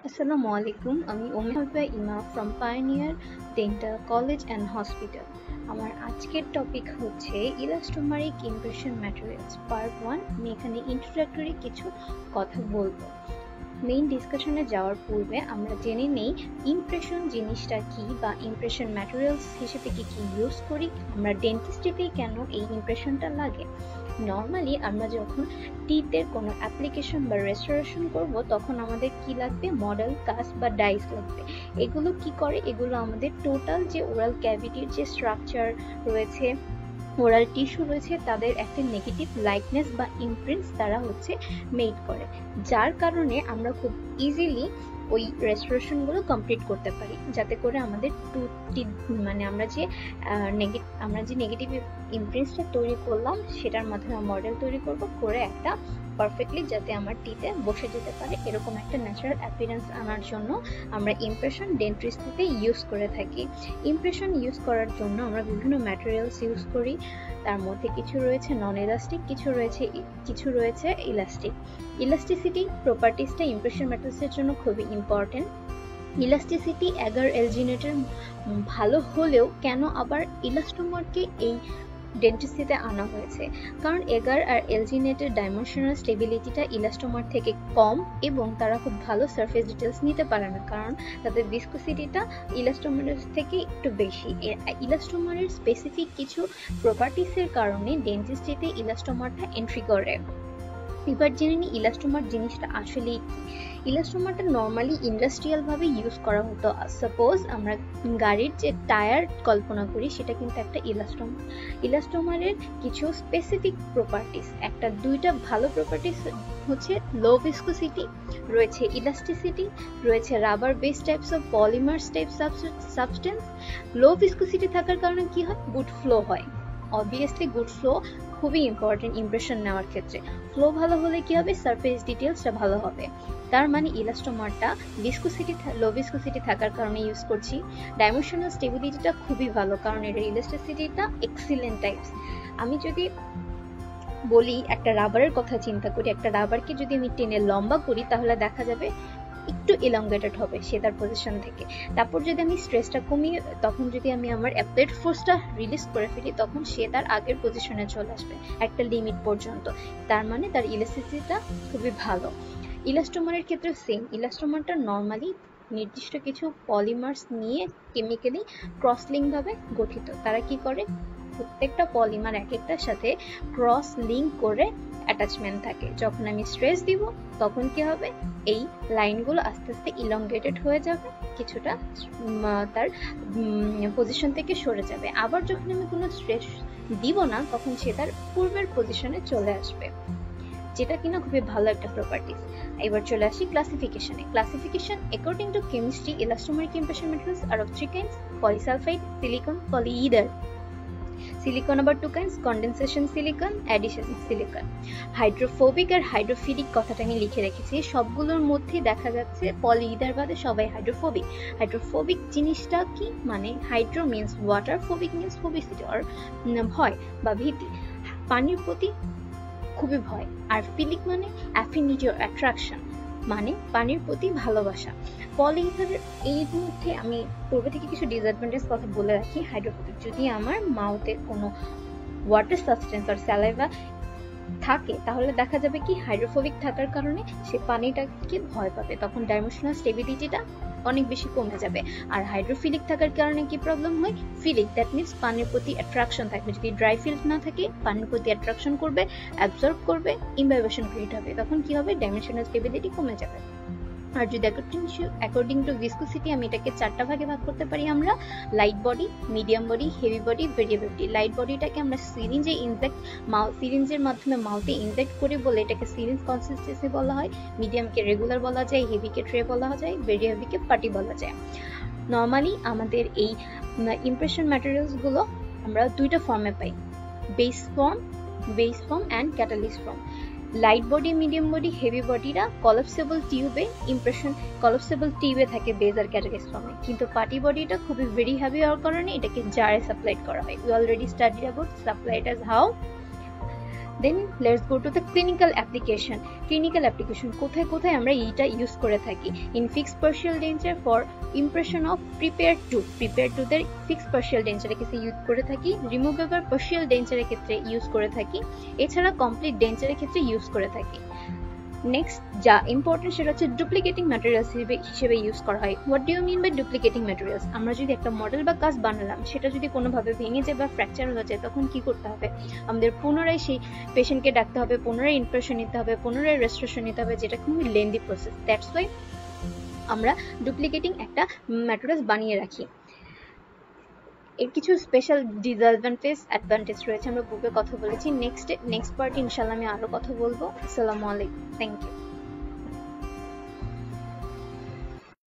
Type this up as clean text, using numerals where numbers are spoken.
আসসালামু আলাইকুম, আমি উম্মে ইমা from pioneer dental college and hospital. আমার আজকের টপিক হচ্ছে ইলাস্টোমারিক ইমপ্রেশন ম্যাটেরিয়ালস পার্ট 1। আমি এখানে ইন্ট্রোডাক্টরি কিছু কথা বলবো। মেইন ডিসকাশনে যাওয়ার পূর্বে আমরা জেনে নেই ইমপ্রেশন জিনিসটা কি বা ইমপ্রেশন ম্যাটেরিয়ালস হিসেবে কি কি ইউজ করি, আমরা ডেন্টিস্ট্রিতেই কেন এই ইমপ্রেশনটা লাগে। নর্মালি আমরা যখন টিথের কোনো অ্যাপ্লিকেশন বা রেস্টোরেশন করব তখন আমাদের কি লাগবে, মডেল, কাস্ট বা ডাইস লাগবে। এগুলো কি করে, এগুলো আমাদের টোটাল যে ওরাল ক্যাভিটির যে স্ট্রাকচার রয়েছে, ওরাল টিস্যু রয়েছে, তাদের একটা নেগেটিভ লাইকনেস বা ইমপ্রিন্টস তারা মেড করে, যার কারণে আমরা খুব ইজিলি ওই রেস্টোরেশনগুলো কমপ্লিট করতে পারি, যাতে করে আমাদের মানে আমরা যে নেগেটিভ ইমপ্রিন্টসটা তৈরি করলাম সেটার মাধ্যমে মডেল তৈরি করব, করে একটা পারফেক্টলি যাতে আমার টিতে বসে যেতে পারে এরকম একটা ন্যাচারাল অ্যাপিয়ারেন্স আনার জন্য আমরা ইমপ্রেশন ডেন্টিস্ট্রিতে ইউজ করে থাকি। ইমপ্রেশন ইউজ করার জন্য আমরা বিভিন্ন ম্যাটেরিয়ালস ইউজ করি, তার মধ্যে কিছু রয়েছে নন ইলাস্টিক, কিছু রয়েছে ইলাস্টিক। ইলাস্টিসিটি প্রপার্টিসটা ইমপ্রেশন ম্যাটেরিয়ালসের জন্য খুবই ইম্পর্টেন্ট। ইলাস্টিসিটি এগার এলজিনেটের ভালো হলেও কেন আবার ইলাস্টোমারকে এই ডেন্টিস্ট্রিতে আনা হয়েছে, কারণ এগার আর এলজিনেটের ডাইমেনশনাল স্টেবিলিটিটা ইলাস্টোমার থেকে কম এবং তারা খুব ভালো সারফেস ডিটেলস নিতে পারে না, কারণ তাদের ভিসকোসিটিটা ইলাস্টোমারের থেকে একটু বেশি। ইলাস্টোমারের স্পেসিফিক কিছু প্রপার্টিসের কারণে ডেন্টিস্ট্রিতে ইলাস্টোমারটা এন্ট্রি করে। এবার জেনে নিই ইলাস্টোমার জিনিসটা আসলে কি। ইলাস্টোমারটা নর্মালি ইন্ডাস্ট্রিয়াল ভাবে ইউজ করা হতো। সাপোজ আমরা গাড়ির যে টায়ার কল্পনা করি, সেটা কিন্তু একটা ইলাস্টোমার। ইলাস্টোমারের কিছু স্পেসিফিক প্রপার্টিস, দুইটা ভালো প্রপার্টিস হচ্ছে লো ভিসকোসিটি, রয়েছে ইলাস্টিসিটি, রয়েছে rubber base types of polymers type substance. Low viscosity থাকার কারণে কি হয়, গুড ফ্লো হয়। অবভিয়াসলি গুড ফ্লো খুবই ইম্পর্টেন্ট ইমপ্রেশন নেওয়ার ক্ষেত্রে। ফ্লো ভালো হলে কি হবে, সারফেস ডিটেলসটা ভালো হবে। তার মানে ইলাস্টোমারটা লো ভিসকোসিটি থাকার কারণে ইউজ করছি। ডাইমেনশনাল স্টেবিলিটিটা খুবই ভালো, কারণ এর ইলাস্টিসিটিটা এক্সিলেন্ট টাইপস। আমি যদি বলি একটা রাবারের কথা চিন্তা করি, একটা রাবারকে যদি আমি টেনে লম্বা করি তাহলে দেখা যাবে একটু এলংগেটেড হবে সে তার পজিশন থেকে। তারপর যদি আমি স্ট্রেসটা কমিয়ে, তখন যদি আমি আমার অ্যাপ্লাইড ফোর্সটা রিলিজ করে ফেলি, তখন সে তার আগের পজিশনে চলে আসবে একটা লিমিট পর্যন্ত। তার মানে তার ইলাস্টিসিটিটা খুবই ভালো। ইলাস্টোমারের ক্ষেত্রে সেম। ইলাস্টোমারটা নর্মালি নির্দিষ্ট কিছু পলিমার্স নিয়ে কেমিক্যালি ক্রসলিঙ্ক ভাবে গঠিত। তারা কি করে, প্রত্যেকটা পলিমার এক একটার সাথে ক্রস লিঙ্ক করে অ্যাটাচমেন্ট থাকে। যখন আমি স্ট্রেস দিব তখন কি হবে, এই লাইনগুলো আস্তে আস্তে ইলংগেটেড হয়ে যাবে, কিছুটা তার পজিশন থেকে সরে যাবে। আবার যখন আমি কোনো স্ট্রেস দিব না তখন সে তার পূর্বের পজিশনে চলে আসবে, যেটা কিনা খুবই ভালো একটা প্রপার্টিস। এবার চলে আসি ক্লাসিফিকেশনে। Classification according to chemistry, elastomeric impression materials are of 3 kinds: polysulfide, silicon, polyether. Silicon আবার 2 kinds: condensation silicon, addition silicon. Hydrophobic আর হাইড্রোফিলিক কথাটা আমি লিখে রেখেছি, সবগুলোর মধ্যে দেখা যাচ্ছে পলিইথার বাদে সবাই হাইড্রোফোবিক। হাইড্রোফোবিক জিনিসটা কি, মানে hydro means water, phobic means phobicity or ভয় বা ভীতি, পানির প্রতি খুবই ভয়। আর ফিলিক মানে অ্যাফিনিটি অর অ্যাট্রাকশন, মানে পানির প্রতি ভালোবাসা। পলিইথারের এই মধ্যে আমি পূর্বে থেকে কিছু ডিসঅ্যাডভান্টেজ কথা বলে রাখি। হাইড্রোফোবিক, যদি আমার মাউথে কোনো ওয়াটার সাবস্টেন্স আর স্যালাইভা থাকে তাহলে দেখা যাবে কি, হাইড্রোফোবিক থাকার কারণে সে পানিটাকে ভয় পাবে, তখন ডাইমেনশনাল স্টেবিলিটিটা অনেক বেশি কমে যাবে। আর হাইড্রোফিলিক থাকার কারণে কি প্রবলেম হয়, ফিলিক, দ্যাট মিনস পানির প্রতি অ্যাট্রাকশন থাকবে। যদি ড্রাই ফিল্ড না থাকে, পানির প্রতি অ্যাট্রাকশন করবে, অ্যাবজর্ব করবে, ইমবাইবেশন ক্রিয়েট হবে, তখন কি হবে, ডাইমেনশনাল স্টেবিলিটি কমে যাবে। আর যদি অ্যাকর্ডিং টু ভিসকোসিটি আমি এটাকে 4টা ভাগে ভাগ করতে পারি আমরা: light body, medium body, heavy body, variable body. Light বডিটাকে আমরা সিরিঞ্জের মাধ্যমে মাউথে ইনজেক্ট করে বলে এটাকে সিরিঞ্জ কনসিস্টেন্সি বলা হয়। মিডিয়ামকে রেগুলার বলা যায়, হেভিকে ট্রে বলা যায়, ভেরি হেভিকে পার্টি বলা যায়। নর্মালি আমাদের এই ইমপ্রেশন ম্যাটেরিয়ালস গুলো আমরা 2টা ফর্মে পাই: base form and catalyst form. Light body, medium body, heavy বডিরা কলাপসেবল টিউবে থাকে বেজ আর ক্যাটালিস্ট ফর্মে, কিন্তু পার্টি বডিটা খুবই ভেরি হেভি হওয়ার কারণে এটাকে জারে সাপ্লাইড করা হয়। We already studied about supplied as how then let's go to the clinical application. Clinical application কোথায় কোথায় আমরা এইটা ইউজ করে থাকি? In fixed partial denture for impression of prepare to their fixed partial ডেঞ্চারের ক্ষেত্রে ইউজ করে থাকি, রিমুভেবল পার্শিয়াল ডেঞ্চারের ক্ষেত্রে ইউজ করে থাকি, এছাড়া কমপ্লিট ডেঞ্চারের ক্ষেত্রে ইউজ করে থাকি। নেক্সট যা ইম্পর্টেন্ট সেটা হচ্ছে ডুপ্লিকেটিং ম্যাটেরিয়ালস হিসেবে ইউজ করা হয়। What do you mean by duplicating materials? আমরা যদি একটা মডেল বা কাজ বানালাম, সেটা যদি কোনোভাবে ভেঙে যায় বা ফ্র্যাকচার হয়ে যায়, তখন কি করতে হবে? আমাদের পুনরায় সেই পেশেন্টকে ডাকতে হবে, পুনরায় ইমপ্রেশন নিতে হবে, পুনরায় রেস্টোরেশন নিতে হবে, যেটা খুবই লেন্দি প্রসেস। দ্যাটস ওয়াই আমরা ডুপ্লিকেটিং একটা ম্যাটেরিয়ালস বানিয়ে রাখি। এর কিছু স্পেশাল অ্যাডভান্টেজ রয়েছে, আমরা পূর্বে কথা বলেছি। নেক্সট পার্ট ইনশাল্লাহ আমি আরো কথা বলবো। আসসালামু আলাইকুম, থ্যাংক ইউ।